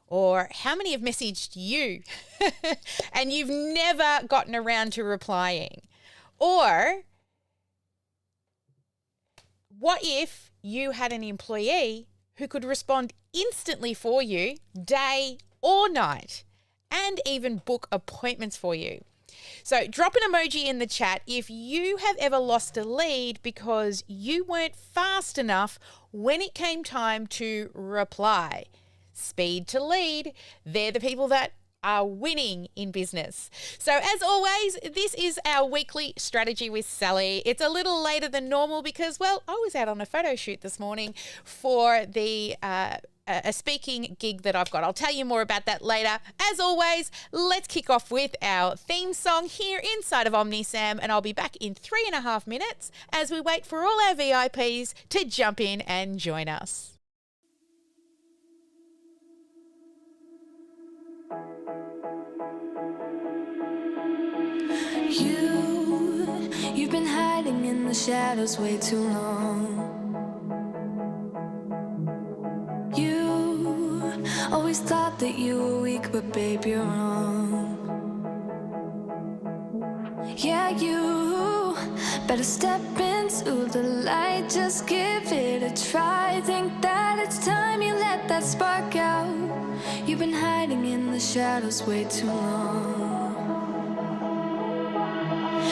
Or how many have messaged you and you've never gotten around to replying? Or what if you had an employee who could respond instantly for you, day or night, and even book appointments for you? So drop an emoji in the chat if you have ever lost a lead because you weren't fast enough when it came time to reply. Speed to lead, they're the people that are winning in business. So as always, this is our weekly strategy with Sally. It's a little later than normal because, well, I was out on a photo shoot this morning for a speaking gig that I've got. I'll tell you more about that later. As always, let's kick off with our theme song here inside of OmniSam, and I'll be back in 3.5 minutes as we wait for all our VIPs to jump in and join us. You've been hiding in the shadows way too long. You always thought that you were weak, but babe, you're wrong. Yeah, you better step into the light, just give it a try. Think that it's time you let that spark out. You've been hiding in the shadows way too long.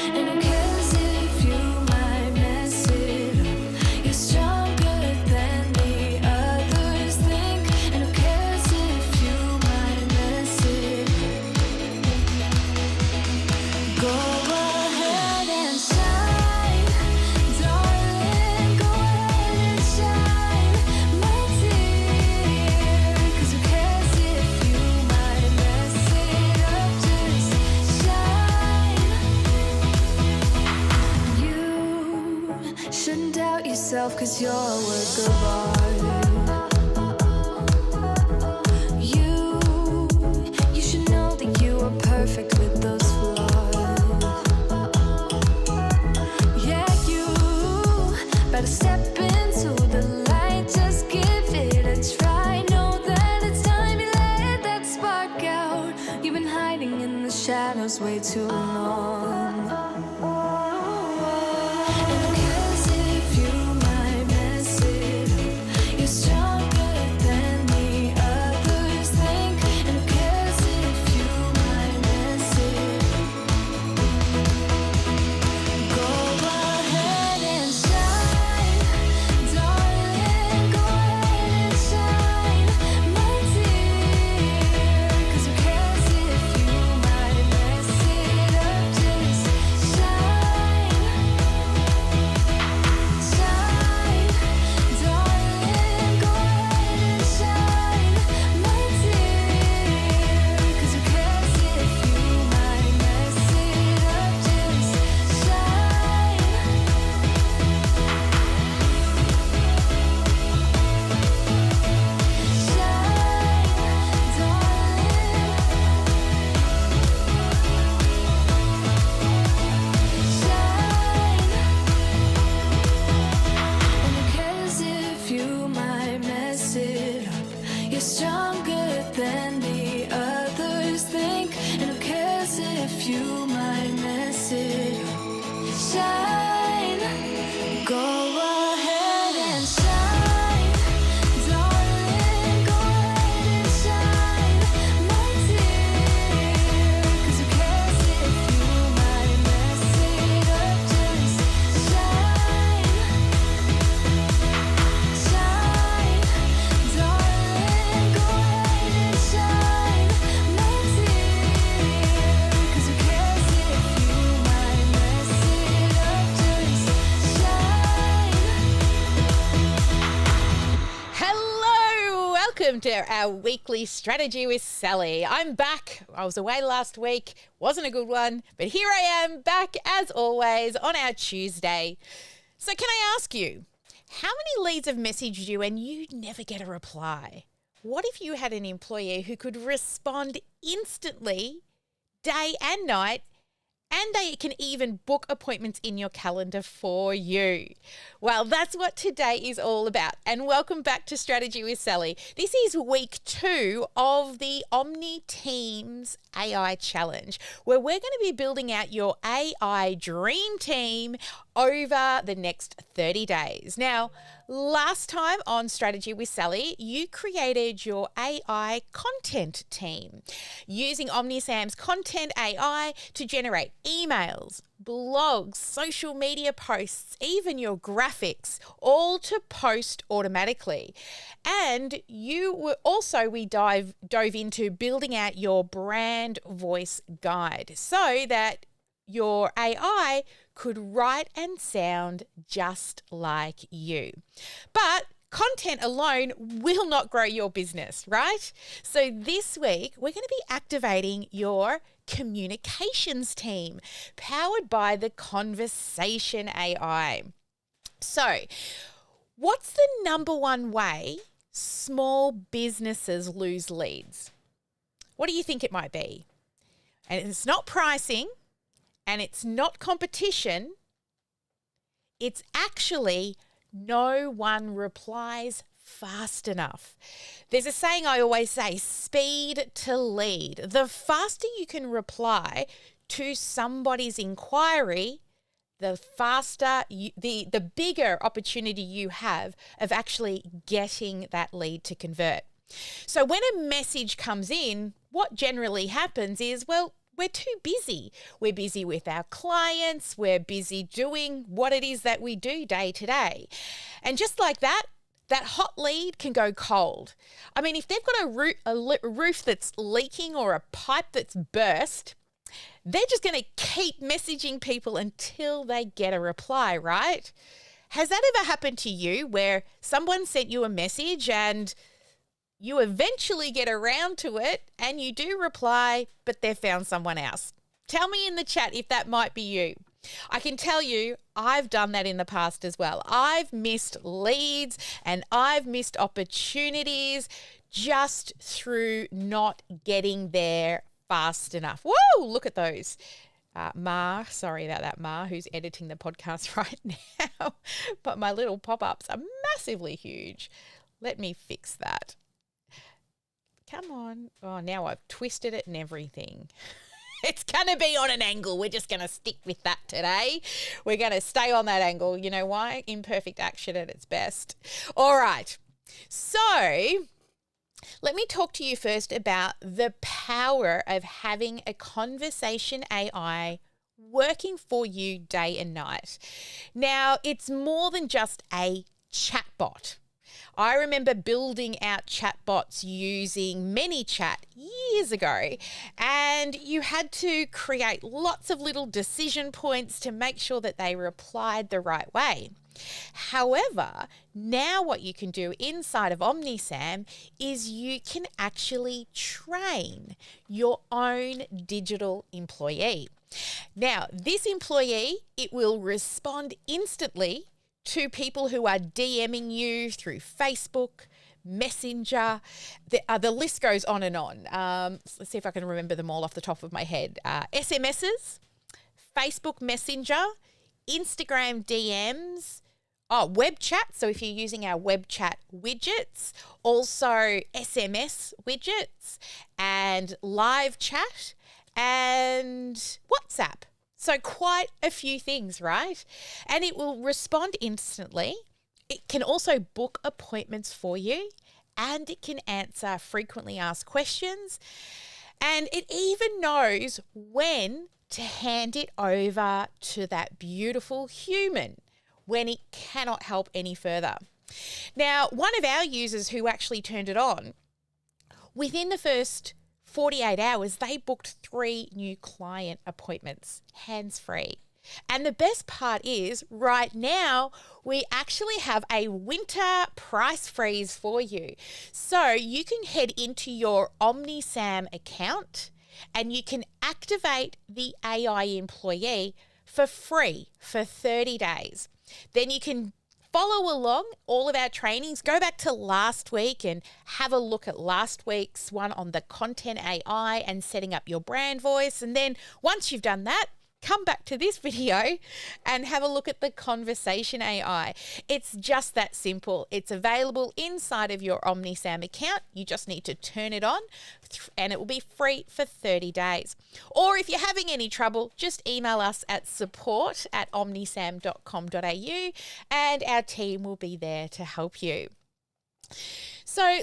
And who cares if you might mess it up? You're stronger than the others think. And who cares if you might mess it up? Go ahead and shine, darling. Go ahead and shine, my dear. 'Cause who cares if you might mess it up? Just shine. You shouldn't doubt yourself, 'cause you're a work of art. You should know that you are perfect with those flaws. Yeah, you better step into the light, just give it a try. Know that it's time you let that spark out. You've been hiding in the shadows way too long. And who cares if you might mess it up? You're stronger than the others think. And who cares if you might mess it up? Go ahead and shine, darling. Go ahead and shine, my dear. 'Cause who cares if you might mess it up? Just shine, shine, darling. Go ahead and shine, my dear. 'Cause who cares if you might mess it up? Just shine. You're stronger than the others think. And who cares if you might mess it up? Shine. Go ahead and shine, darling. Go ahead and shine, my dear. 'Cause who cares if you might mess it up? Just shine, shine, darling. Go ahead and shine, my dear. 'Cause who cares if you might mess it up? Just shine. Hello, welcome to our weekly strategy with Sally. I'm back. I was away last week. Wasn't a good one, but here I am back as always on our Tuesday. So can I ask you, how many leads have messaged you and you never get a reply? What if you had an employee who could respond instantly, day and night, and they can even book appointments in your calendar for you. Well, that's what today is all about. And welcome back to Strategy with Sally. This is week 2 of the OmniTEAMS AI Challenge, where we're going to be building out your AI dream team over the next 30 days. Now, last time on Strategy with Sally, you created your AI content team using OmniTEAMS Content AI to generate emails, blogs, social media posts, even your graphics, all to post automatically. And we dove into building out your brand voice guide so that your AI could write and sound just like you. But content alone will not grow your business, right? So this week, we're going to be activating your communications team powered by the Conversation AI. So, what's the number one way small businesses lose leads? What do you think it might be? And it's not pricing, and it's not competition. It's actually no one replies fast enough. There's a saying I always say, speed to lead. The faster you can reply to somebody's inquiry, the the bigger opportunity you have of actually getting that lead to convert. So when a message comes in, what generally happens is, we're too busy. We're busy with our clients. We're busy doing what it is that we do day to day. And just like that hot lead can go cold. I mean, if they've got a roof that's leaking or a pipe that's burst, they're just going to keep messaging people until they get a reply, right? Has that ever happened to you where someone sent you a message and you eventually get around to it and you do reply, but they've found someone else? Tell me in the chat if that might be you. I can tell you I've done that in the past as well. I've missed leads and I've missed opportunities just through not getting there fast enough. Whoa, look at those. Sorry about that, Ma, who's editing the podcast right now. But my little pop-ups are massively huge. Let me fix that. Come on. Oh, now I've twisted it and everything. It's going to be on an angle. We're just going to stick with that today. We're going to stay on that angle. You know why? Imperfect action at its best. All right. So let me talk to you first about the power of having a conversation AI working for you day and night. Now, it's more than just a chatbot. I remember building out chatbots using ManyChat years ago, and you had to create lots of little decision points to make sure that they replied the right way. However, now what you can do inside of OmniSam is you can actually train your own digital employee. Now, this employee, it will respond instantly to people who are DMing you through Facebook, Messenger. The list goes on and on. Let's see if I can remember them all off the top of my head. SMSs, Facebook Messenger, Instagram DMs, web chat. So if you're using our web chat widgets, also SMS widgets and live chat and WhatsApp. So quite a few things, right? And it will respond instantly. It can also book appointments for you, and it can answer frequently asked questions. And it even knows when to hand it over to that beautiful human when it cannot help any further. Now, one of our users who actually turned it on, within the first 48 hours, they booked 3 new client appointments, hands-free. And the best part is, right now, we actually have a winter price freeze for you. So you can head into your OmniSam account and you can activate the AI employee for free for 30 days. Then you can follow along all of our trainings. Go back to last week and have a look at last week's one on the content AI and setting up your brand voice. And then once you've done that, come back to this video and have a look at the conversation AI. It's just that simple. It's available inside of your OmniTEAMS account. You just need to turn it on and it will be free for 30 days. Or if you're having any trouble, just email us at support@omniteams.com.au and our team will be there to help you. So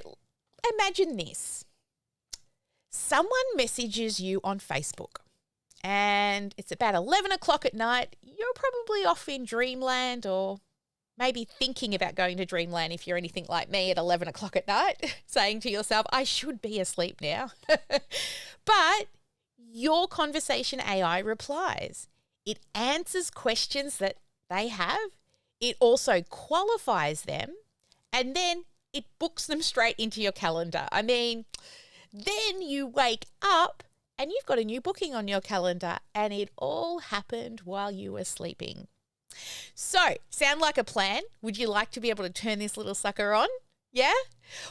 imagine this. Someone messages you on Facebook and it's about 11 o'clock at night. You're probably off in dreamland or maybe thinking about going to dreamland if you're anything like me at 11 o'clock at night, saying to yourself, I should be asleep now. But your conversation AI replies. It answers questions that they have. It also qualifies them and then it books them straight into your calendar. I mean, then you wake up and you've got a new booking on your calendar and it all happened while you were sleeping. So, sound like a plan? Would you like to be able to turn this little sucker on? Yeah?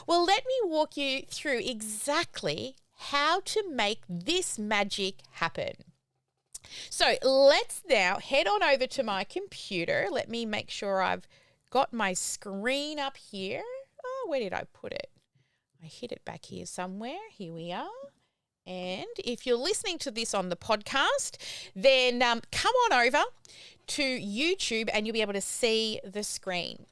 Well, let me walk you through exactly how to make this magic happen. So, let's now head on over to my computer. Let me make sure I've got my screen up here. Oh, where did I put it? I hid it back here somewhere. Here we are. And if you're listening to this on the podcast, then come on over to YouTube and you'll be able to see the screen.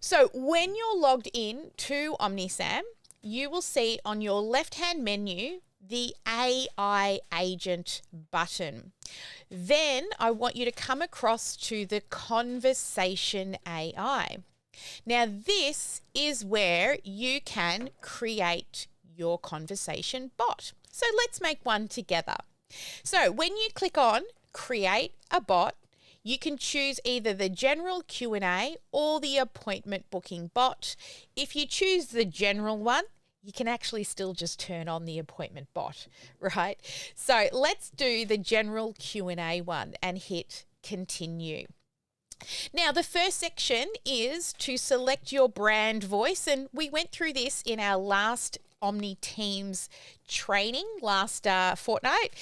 So when you're logged in to OmniTEAMS, you will see on your left-hand menu the AI agent button. Then I want you to come across to the conversation AI. Now, this is where you can create your conversation bot. So let's make one together. So when you click on create a bot, you can choose either the general Q&A or the appointment booking bot. If you choose the general one, you can actually still just turn on the appointment bot, right? So let's do the general Q&A one and hit continue. Now, the first section is to select your brand voice, and we went through this in our last OmniTEAMS training last fortnight.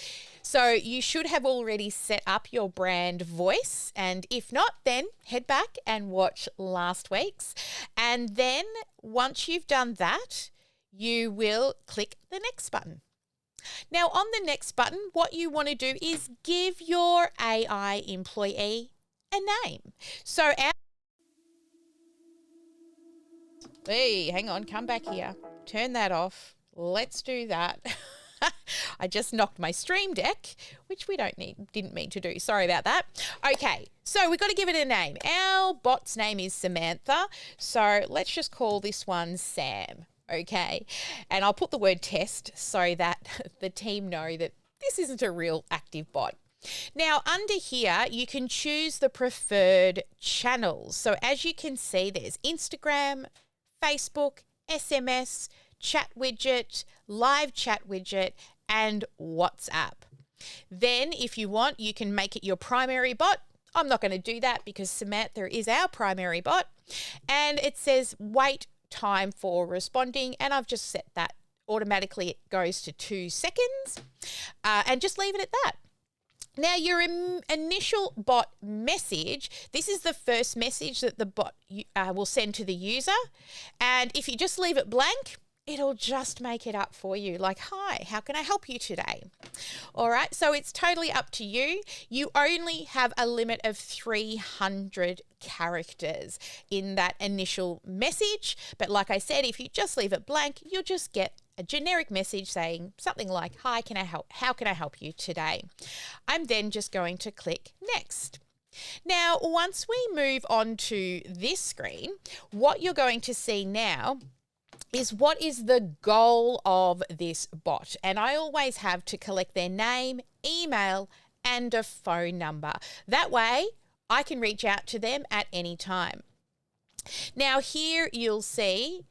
So you should have already set up your brand voice, and if not, then head back and watch last week's. And then once you've done that, you will click the next button. Now, on the next button, what you want to do is give your AI employee a name. So hey, hang on, come back here. Turn that off. Let's do that. I just knocked my Stream Deck, which we didn't mean to do. Sorry about that. Okay, so we've got to give it a name. Our bot's name is Samantha, so let's just call this one Sam. Okay, and I'll put the word test so that the team know that this isn't a real active bot. Now, under here, you can choose the preferred channels. So as you can see, there's Instagram, Facebook, SMS, chat widget, live chat widget, and WhatsApp. Then, if you want, you can make it your primary bot. I'm not going to do that because Samantha is our primary bot. And it says wait time for responding, and I've just set that automatically. It goes to 2 seconds, and just leave it at that. Now, your initial bot message, this is the first message that the bot will send to the user. And if you just leave it blank, it'll just make it up for you. Like, hi, how can I help you today? All right, so it's totally up to you. You only have a limit of 300 characters in that initial message. But like I said, if you just leave it blank, you'll just get a generic message saying something like, hi, can I help? How can I help you today? I'm then just going to click next. Now, once we move on to this screen, what you're going to see now is what is the goal of this bot. And I always have to collect their name, email, and a phone number. That way, I can reach out to them at any time. Now, here you'll see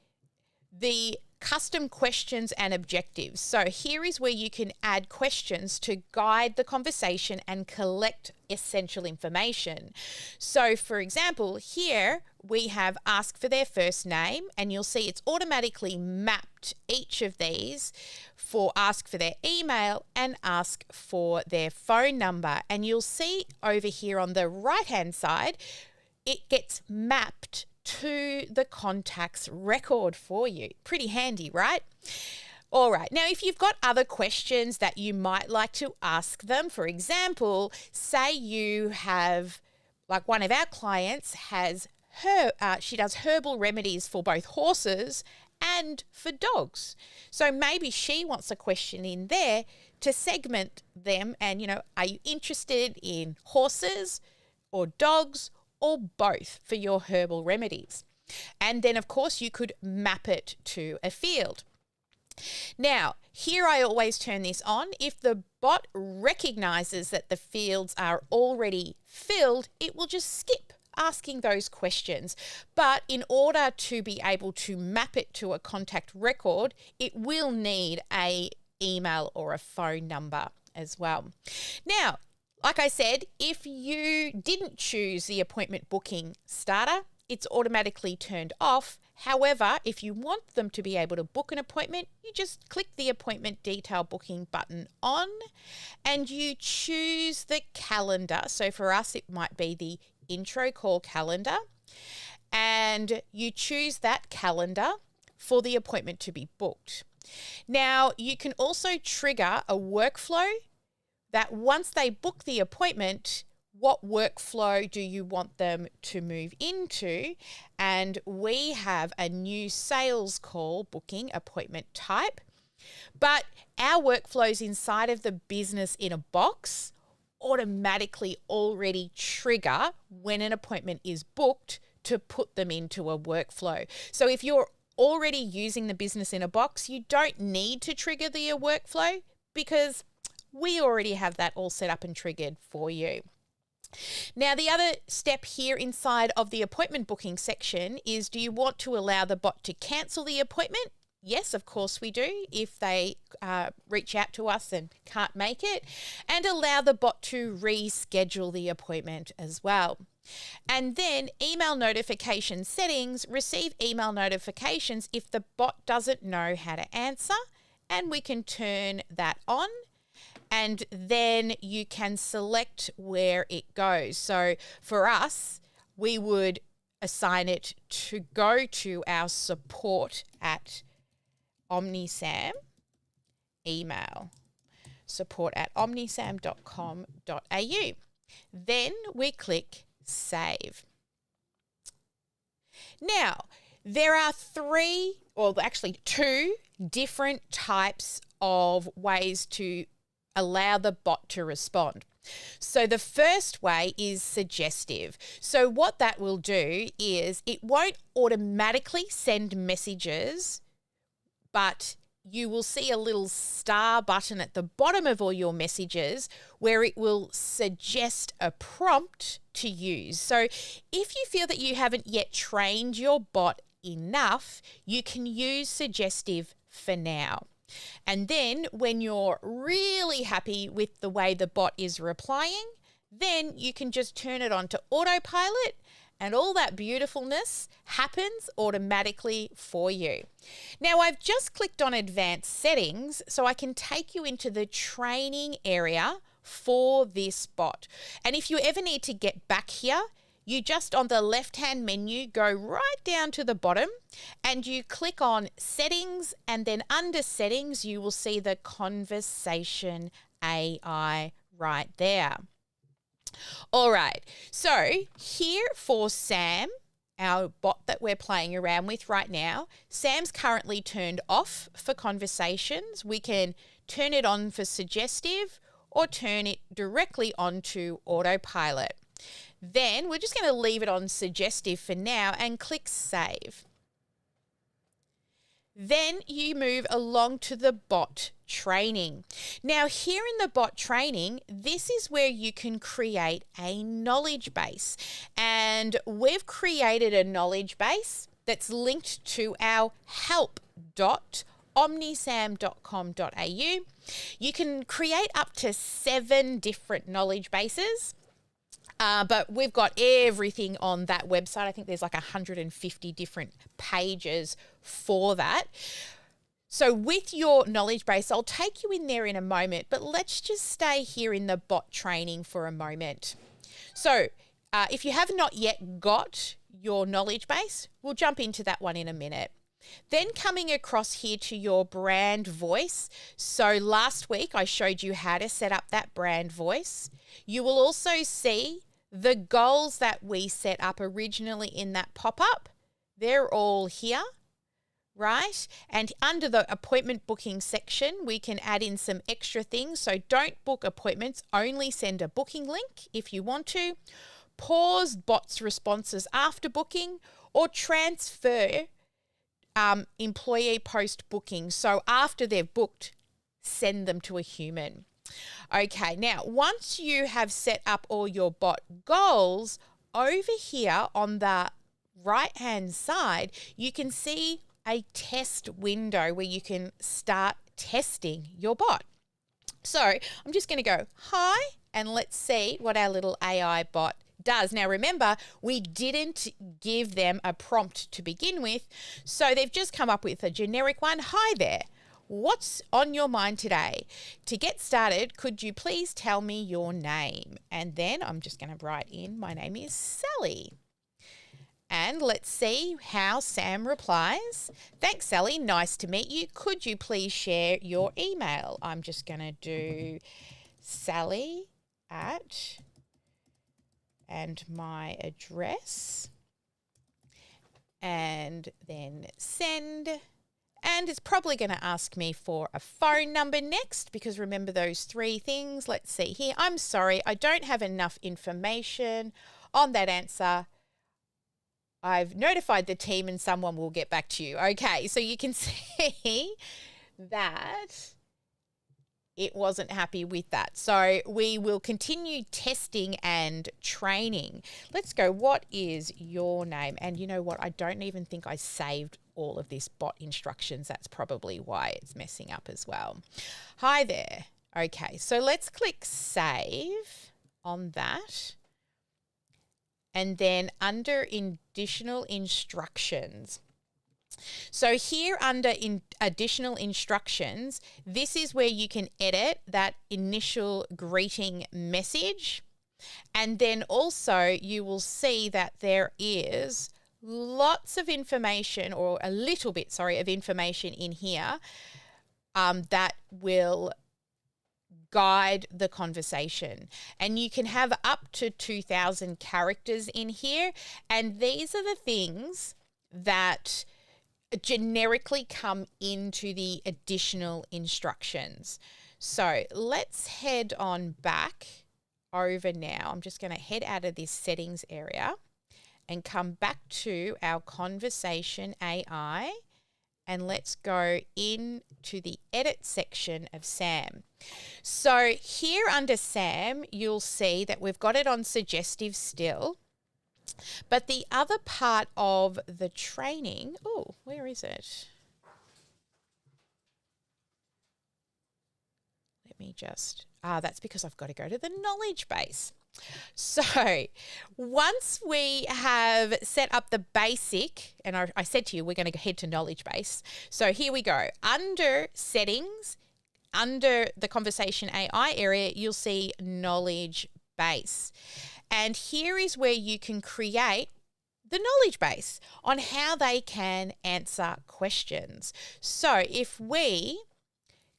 the custom questions and objectives. So here is where you can add questions to guide the conversation and collect essential information. So for example, here we have ask for their first name, and you'll see it's automatically mapped each of these ask for their email and ask for their phone number. And you'll see over here on the right-hand side, it gets mapped to the contact's record for you. Pretty handy, right? All right. Now, if you've got other questions that you might like to ask them, for example, say you have, like one of our clients has she does herbal remedies for both horses and for dogs. So maybe she wants a question in there to segment them and, are you interested in horses or dogs or both for your herbal remedies? And then, of course, you could map it to a field. Now, here I always turn this on. If the bot recognizes that the fields are already filled, it will just skip asking those questions. But in order to be able to map it to a contact record, it will need a email or a phone number as well. Now, like I said, if you didn't choose the appointment booking starter, it's automatically turned off. However, if you want them to be able to book an appointment, you just click the appointment detail booking button on and you choose the calendar. So for us, it might be the intro call calendar, and you choose that calendar for the appointment to be booked. Now, you can also trigger a workflow that once they book the appointment, what workflow do you want them to move into? And we have a new sales call booking appointment type, but our workflows inside of the business in a box automatically already trigger when an appointment is booked to put them into a workflow. So if you're already using the business in a box, you don't need to trigger the workflow because we already have that all set up and triggered for you. Now, the other step here inside of the appointment booking section is, do you want to allow the bot to cancel the appointment? Yes, of course we do, if they reach out to us and can't make it, and allow the bot to reschedule the appointment as well. And then email notification settings, receive email notifications if the bot doesn't know how to answer, and we can turn that on. And then you can select where it goes. So for us, we would assign it to go to our support at OmniTEAMS email, support@omnisam.com.au. Then we click save. Now, there are two different types of ways to allow the bot to respond. So the first way is suggestive. So what that will do is it won't automatically send messages, but you will see a little star button at the bottom of all your messages where it will suggest a prompt to use. So if you feel that you haven't yet trained your bot enough, you can use suggestive for now. And then when you're really happy with the way the bot is replying, then you can just turn it on to autopilot and all that beautifulness happens automatically for you. Now, I've just clicked on advanced settings so I can take you into the training area for this bot. And if you ever need to get back here, you just on the left-hand menu go right down to the bottom and you click on settings, and then under settings you will see the conversation AI right there. All right, so here for Sam, our bot that we're playing around with right now, Sam's currently turned off for conversations. We can turn it on for suggestive or turn it directly onto autopilot. Then we're just going to leave it on suggestive for now and click save. Then you move along to the bot training. Now here in the bot training, this is where you can create a knowledge base. And we've created a knowledge base that's linked to our help.omnisam.com.au. You can create up to 7 different knowledge bases. But we've got everything on that website. I think there's like 150 different pages for that. So with your knowledge base, I'll take you in there in a moment, but let's just stay here in the bot training for a moment. So if you have not yet got your knowledge base, we'll jump into that one in a minute. Then coming across here to your brand voice. So last week I showed you how to set up that brand voice. You will also see the goals that we set up originally in that pop-up. They're all here, right? And under the appointment booking section, we can add in some extra things. So don't book appointments, only send a booking link if you want to. Pause bots' responses after booking, or transfer employee post booking. So after they've booked, send them to a human. Okay, now once you have set up all your bot goals, over here on the right-hand side, you can see a test window where you can start testing your bot. So I'm just going to go hi, and let's see what our little AI bot does. Now remember, we didn't give them a prompt to begin with, so they've just come up with a generic one. Hi there, what's on your mind today? To get started, could you please tell me your name? And then I'm just going to write in, my name is Sally. And let's see how Sam replies. Thanks, Sally. Nice to meet you. Could you please share your email? I'm just going to do Sally at, and my address, and then send. And it's probably going to ask me for a phone number next, because remember those three things. Let's see here. I'm sorry, I don't have enough information on that answer. I've notified the team and someone will get back to you. Okay, so you can see that it wasn't happy with that. So we will continue testing and training. Let's go, what is your name? And you know what? I don't even think I saved all of this bot instructions. That's probably why it's messing up as well. Hi there. Okay, so let's click save on that. And then under additional instructions. So here under additional instructions, this is where you can edit that initial greeting message. And then also you will see that there is lots of information, or a little bit, sorry, of information in here that will guide the conversation. And you can have up to 2,000 characters in here. And these are the things that generically come into the additional instructions. So let's head on back over now. I'm just going to head out of this settings area and come back to our conversation AI. And let's go into the edit section of Sam. So here under Sam, you'll see that we've got it on suggestive still. But the other part of the training, oh, where is it? Let me just, that's because I've got to go to the knowledge base. So once we have set up the basic, and I said to you, we're going to head to knowledge base. So here we go. Under settings, under the conversation AI area, you'll see knowledge base. And here is where you can create the knowledge base on how they can answer questions. So if we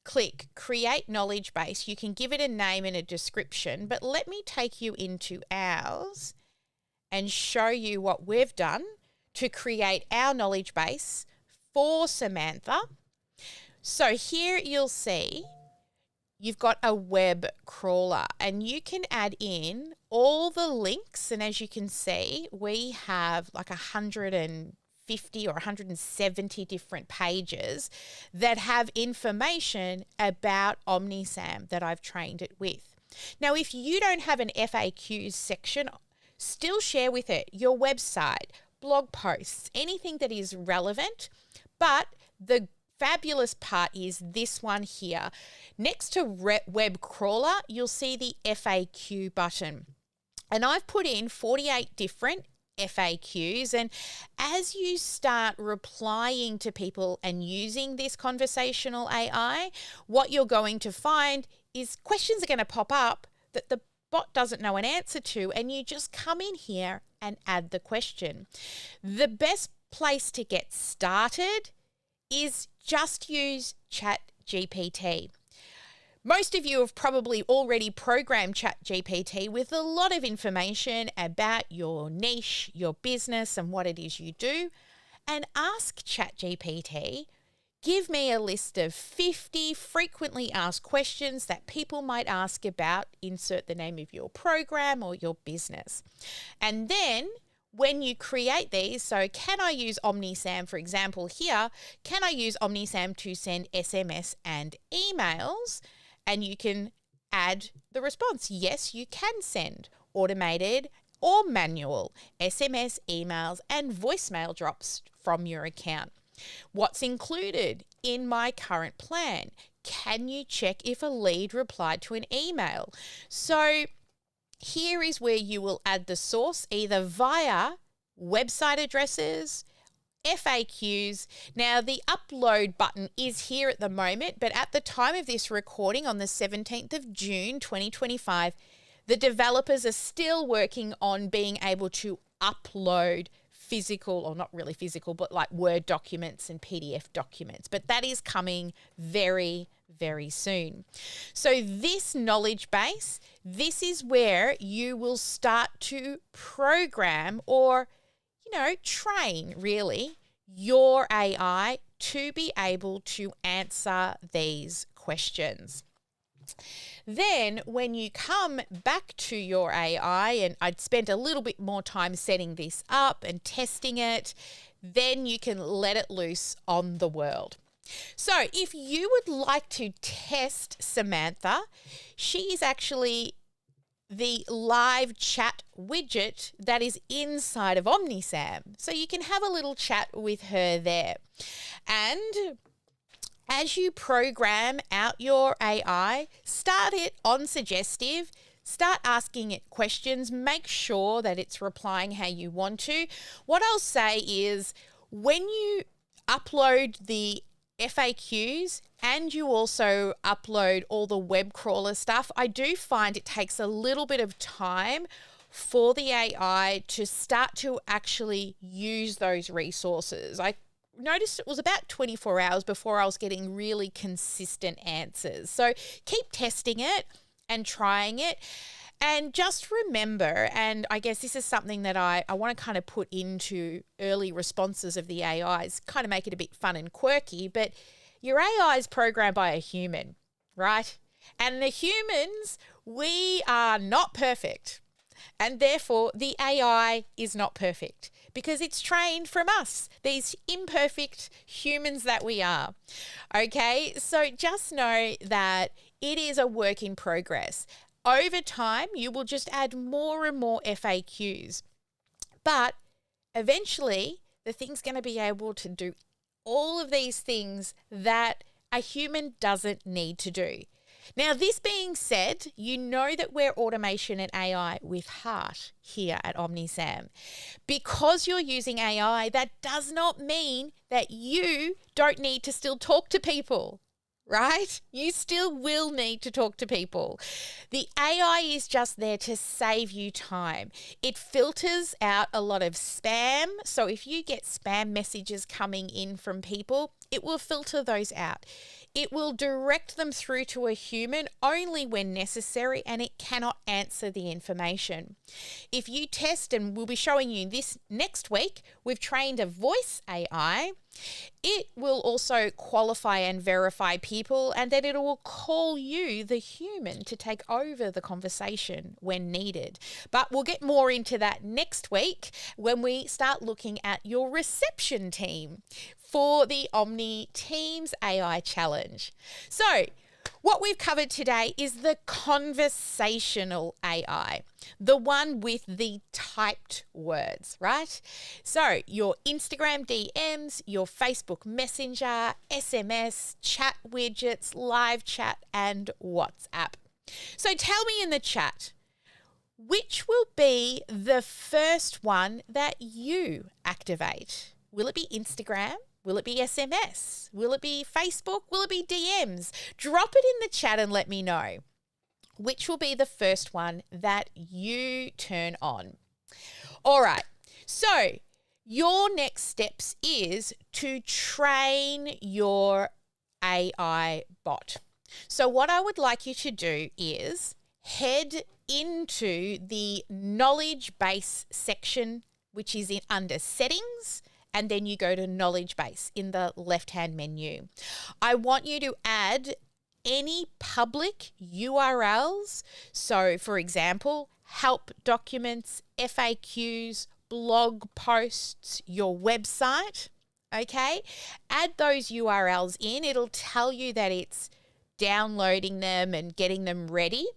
click create knowledge base, you can give it a name and a description, but let me take you into ours and show you what we've done to create our knowledge base for Samantha. So here you'll see you've got a web crawler, and you can add in all the links. And as you can see, we have like 150 or 170 different pages that have information about OmniSam that I've trained it with. Now, if you don't have an FAQs section, still share with it your website, blog posts, anything that is relevant. But the fabulous part is this one here. Next to web crawler, you'll see the FAQ button. And I've put in 48 different FAQs. And as you start replying to people and using this conversational AI, what you're going to find is questions are going to pop up that the bot doesn't know an answer to, and you just come in here and add the question. The best place to get started is just use ChatGPT. Most of you have probably already programmed ChatGPT with a lot of information about your niche, your business, and what it is you do. And ask ChatGPT, give me a list of 50 frequently asked questions that people might ask about, insert the name of your program or your business. And then when you create these, so can I use OmniSam, for example, here, can I use OmniSam to send SMS and emails? And you can add the response. Yes, you can send automated or manual SMS, emails, and voicemail drops from your account. What's included in my current plan? Can you check if a lead replied to an email? So here is where you will add the source either via website addresses, FAQs. Now, the upload button is here at the moment, but at the time of this recording on the 17th of June, 2025, the developers are still working on being able to upload physical, or not really physical, but like Word documents and PDF documents. But that is coming very, very soon. So this knowledge base, this is where you will start to program or, train really your AI to be able to answer these questions. Then when you come back to your AI, and I'd spent a little bit more time setting this up and testing it, then you can let it loose on the world. So if you would like to test Samantha, she is actually the live chat widget that is inside of OmniSam. So you can have a little chat with her there. And as you program out your AI, start it on suggestive, start asking it questions, make sure that it's replying how you want to. What I'll say is when you upload the FAQs and you also upload all the web crawler stuff, I do find it takes a little bit of time for the AI to start to actually use those resources. I noticed it was about 24 hours before I was getting really consistent answers. So keep testing it and trying it. And just remember, and I guess this is something that I want to kind of put into early responses of the AIs, kind of make it a bit fun and quirky, but your AI is programmed by a human, right? And the humans, we are not perfect. And therefore, the AI is not perfect because it's trained from us, these imperfect humans that we are. Okay, so just know that it is a work in progress. Over time, you will just add more and more FAQs. But eventually, the thing's going to be able to do all of these things that a human doesn't need to do. Now, this being said, you know that we're automation and AI with heart here at OmniSam. Because you're using AI, that does not mean that you don't need to still talk to people, right? You still will need to talk to people. The AI is just there to save you time. It filters out a lot of spam. So if you get spam messages coming in from people, it will filter those out. It will direct them through to a human only when necessary, and it cannot answer the information. If you test, and we'll be showing you this next week, we've trained a voice AI. It will also qualify and verify people, and then it will call you, the human, to take over the conversation when needed. But we'll get more into that next week when we start looking at your reception team for the OmniTEAMS AI Challenge. So, what we've covered today is the conversational AI, the one with the typed words, right? So your Instagram DMs, your Facebook Messenger, SMS, chat widgets, live chat, and WhatsApp. So tell me in the chat, which will be the first one that you activate? Will it be Instagram? Will it be SMS? Will it be Facebook? Will it be DMs? Drop it in the chat and let me know which will be the first one that you turn on. All right, so your next steps is to train your AI bot. So what I would like you to do is head into the knowledge base section, which is under settings, and then you go to knowledge base in the left-hand menu. I want you to add any public URLs. So for example, help documents, FAQs, blog posts, your website, okay? Add those URLs in. It'll tell you that it's downloading them and getting them ready.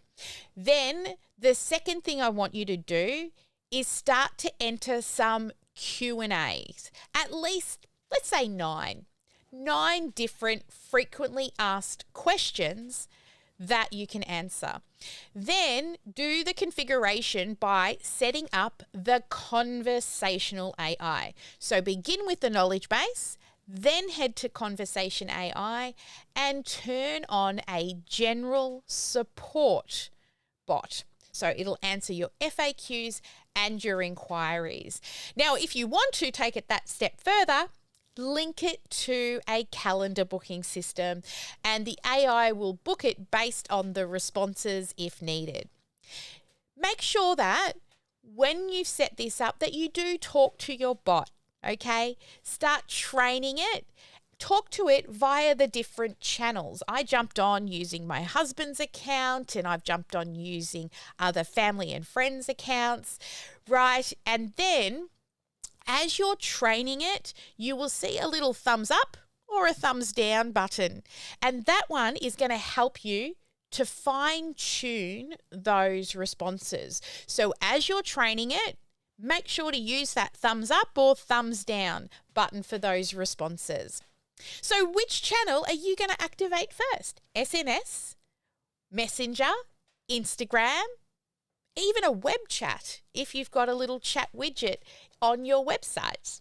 Then the second thing I want you to do is start to enter some Q&As, at least, let's say 9 different frequently asked questions that you can answer. Then do the configuration by setting up the conversational AI. So begin with the knowledge base, then head to conversation AI and turn on a general support bot. So it'll answer your FAQs and your inquiries. Now, if you want to take it that step further, link it to a calendar booking system and the AI will book it based on the responses if needed. Make sure that when you've set this up that you do talk to your bot, okay? Start training it. Talk to it via the different channels. I jumped on using my husband's account and I've jumped on using other family and friends' accounts, right? And then as you're training it, you will see a little thumbs up or a thumbs down button. And that one is going to help you to fine tune those responses. So as you're training it, make sure to use that thumbs up or thumbs down button for those responses. So which channel are you going to activate first? SMS, Messenger, Instagram, even a web chat if you've got a little chat widget on your website.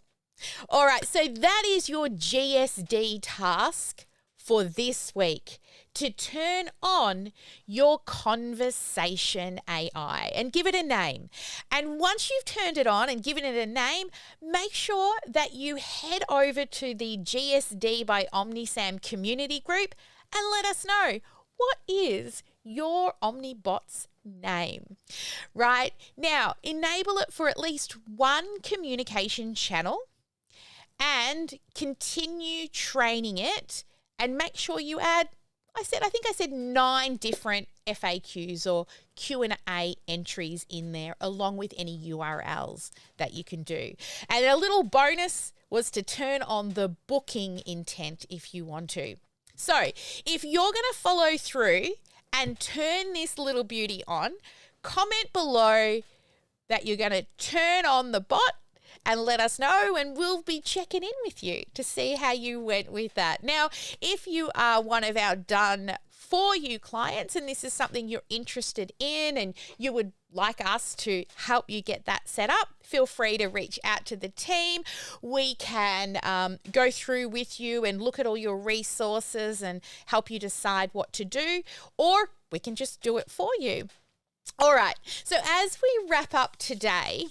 All right, so that is your GSD task for this week, to turn on your conversation AI and give it a name. And once you've turned it on and given it a name, make sure that you head over to the GSD by OmniTEAMS community group and let us know, what is your OmniBot's name? Right now, enable it for at least one communication channel and continue training it, and make sure you add, I think I said 9 different FAQs or Q&A entries in there, along with any URLs that you can do. And a little bonus was to turn on the booking intent if you want to. So if you're going to follow through and turn this little beauty on, comment below that you're going to turn on the bot and let us know, and we'll be checking in with you to see how you went with that. Now, if you are one of our done for you clients and this is something you're interested in and you would like us to help you get that set up, feel free to reach out to the team. We can go through with you and look at all your resources and help you decide what to do, or we can just do it for you. All right, so as we wrap up today,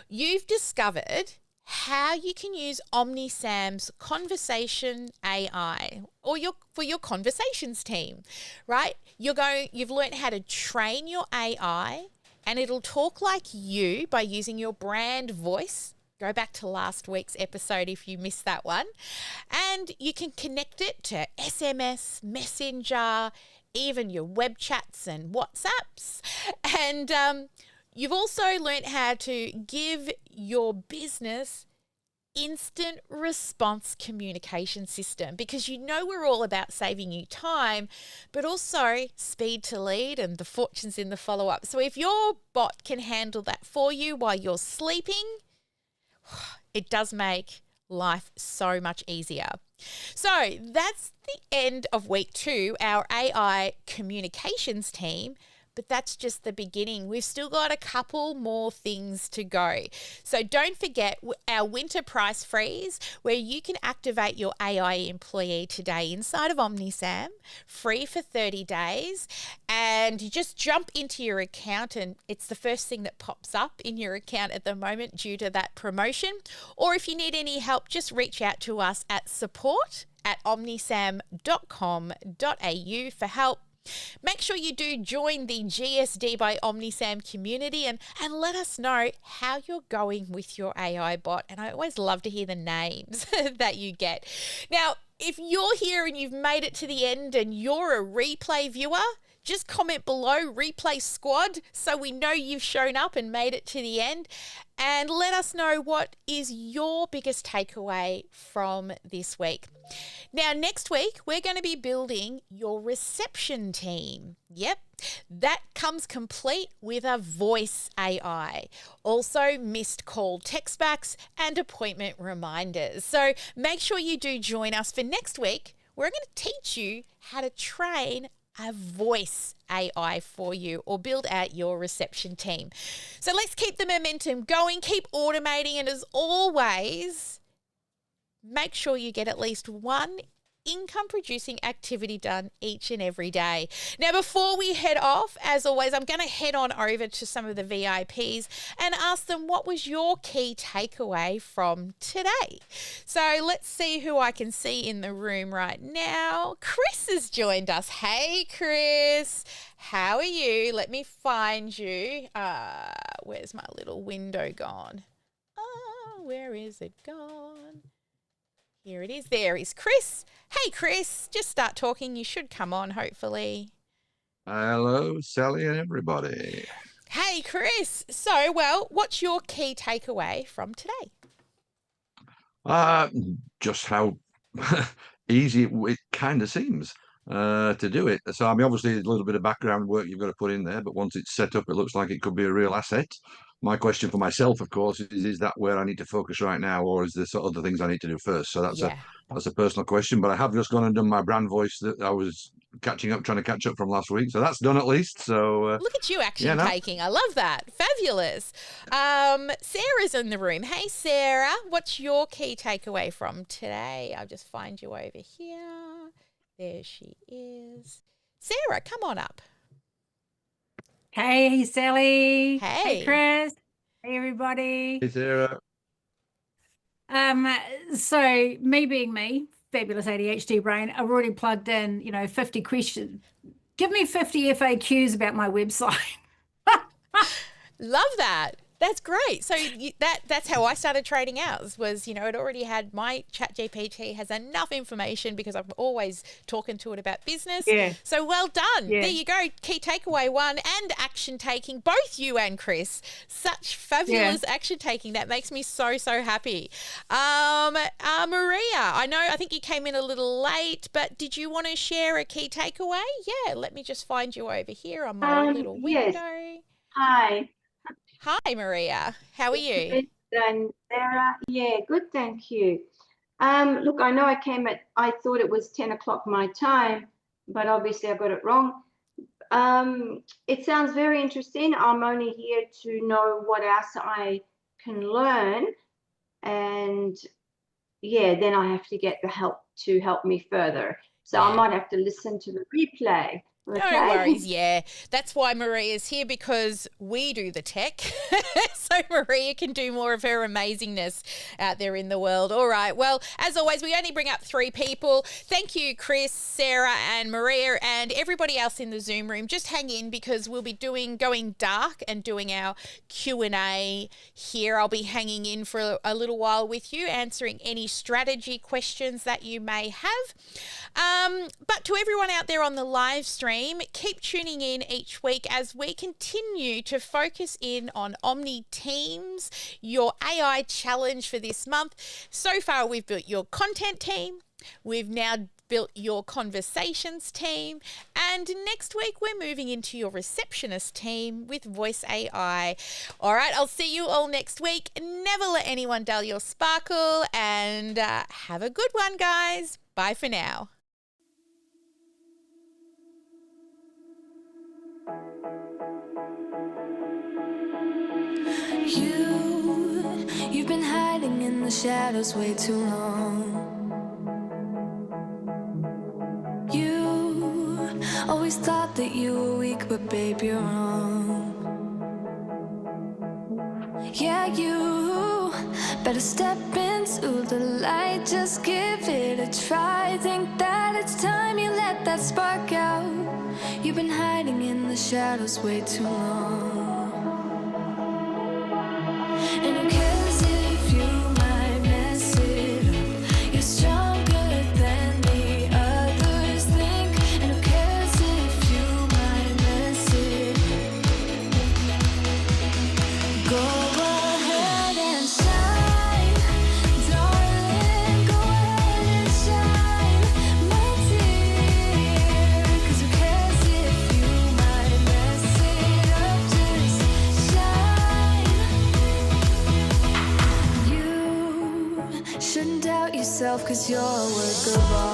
you've discovered how you can use OmniTEAMS Conversation AI for your conversations team, right? You've learned how to train your AI and it'll talk like you by using your brand voice. Go back to last week's episode if you missed that one. And you can connect it to SMS, Messenger, even your web chats and WhatsApps. And you've also learned how to give your business instant response communication system, because you know we're all about saving you time, but also speed to lead and the fortunes in the follow-up. So if your bot can handle that for you while you're sleeping, it does make life so much easier. So that's the end of week 2. Our AI communications team but that's just the beginning. We've still got a couple more things to go. So don't forget our winter price freeze, where you can activate your AI employee today inside of OmniSam, free for 30 days. And you just jump into your account, and it's the first thing that pops up in your account at the moment due to that promotion. Or if you need any help, just reach out to us at support@omnisam.com.au for help. Make sure you do join the GSD by OmniSam community and let us know how you're going with your AI bot. And I always love to hear the names that you get. Now, if you're here and you've made it to the end and you're a replay viewer, just comment below Replay Squad so we know you've shown up and made it to the end. And let us know what is your biggest takeaway from this week. Now, next week, we're going to be building your reception team. Yep, that comes complete with a voice AI. Also, missed call text backs and appointment reminders. So make sure you do join us for next week. We're going to teach you how to train a voice AI for you or build out your reception team. So let's keep the momentum going, keep automating, and as always, make sure you get at least one income producing activity done each and every day. Now, before we head off, as always, I'm going to head on over to some of the VIPs and ask them what was your key takeaway from today. So let's see who I can see in the room right now. Chris has joined us. Hey, Chris. How are you? Let me find you. Where's my little window gone? Where is it gone? Here it is. There is Chris. Hey, Chris, just start talking. You should come on, hopefully. Hello, Sally and everybody. Hey, Chris. So, well, what's your key takeaway from today? Just how easy it kind of seems to do it. So, I mean, obviously, a little bit of background work you've got to put in there, but once it's set up, it looks like it could be a real asset. My question for myself, of course, is that where I need to focus right now, or is there sort of other things I need to do first? So that's a personal question, but I have just gone and done my brand voice that I was trying to catch up from last week. So that's done at least. So look at you action taking. I love that. Fabulous. Sarah's in the room. Hey, Sarah, what's your key takeaway from today? I'll just find you over here. There she is. Sarah, come on up. Hey, Sally. Hey. Hey, Chris. Hey, everybody. Hey, Sarah. So me being me, fabulous ADHD brain, I've already plugged in, 50 questions. Give me 50 FAQs about my website. Love that. That's great. So that's how I started trading hours was, it already had my ChatGPT has enough information because I'm always talking to it about business. Yeah. So well done. Yeah. There you go. Key takeaway 1 and action taking, both you and Chris. Such fabulous action taking. That makes me so, so happy. Maria, I think you came in a little late, but did you want to share a key takeaway? Yeah, let me just find you over here on my little window. Yes. Hi. Hi, Maria. How are you? And Sarah, yeah, good, thank you. Look, I know I thought it was 10 o'clock my time, but obviously I got it wrong. It sounds very interesting. I'm only here to know what else I can learn. And yeah, then I have to get the help to help me further. So I might have to listen to the replay. Okay. No worries, yeah. That's why Maria's here, because we do the tech. So Maria can do more of her amazingness out there in the world. All right, well, as always, we only bring up 3 people. Thank you, Chris, Sarah and Maria, and everybody else in the Zoom room. Just hang in because we'll be going dark and doing our Q&A here. I'll be hanging in for a little while with you, answering any strategy questions that you may have. But to everyone out there on the live stream, keep tuning in each week as we continue to focus in on OmniTEAMS, your AI challenge for this month. So far, we've built your content team. We've now built your conversations team. And next week, we're moving into your receptionist team with voice AI. All right, I'll see you all next week. Never let anyone dull your sparkle, and have a good one, guys. Bye for now. You've been hiding in the shadows way too long. You always thought that you were weak, but babe, you're wrong. Yeah, you better step into the light, just give it a try. Think that it's time you let that spark out. You've been hiding in the shadows way too long. And who cares if you might mess it up? You're stronger than the others think. And who cares if you might mess it up? Go ahead and shine, darling. Go ahead and shine, my dear. 'Cause who cares if you might mess it up? Just shine. You shouldn't doubt yourself, 'cause you're a work of art.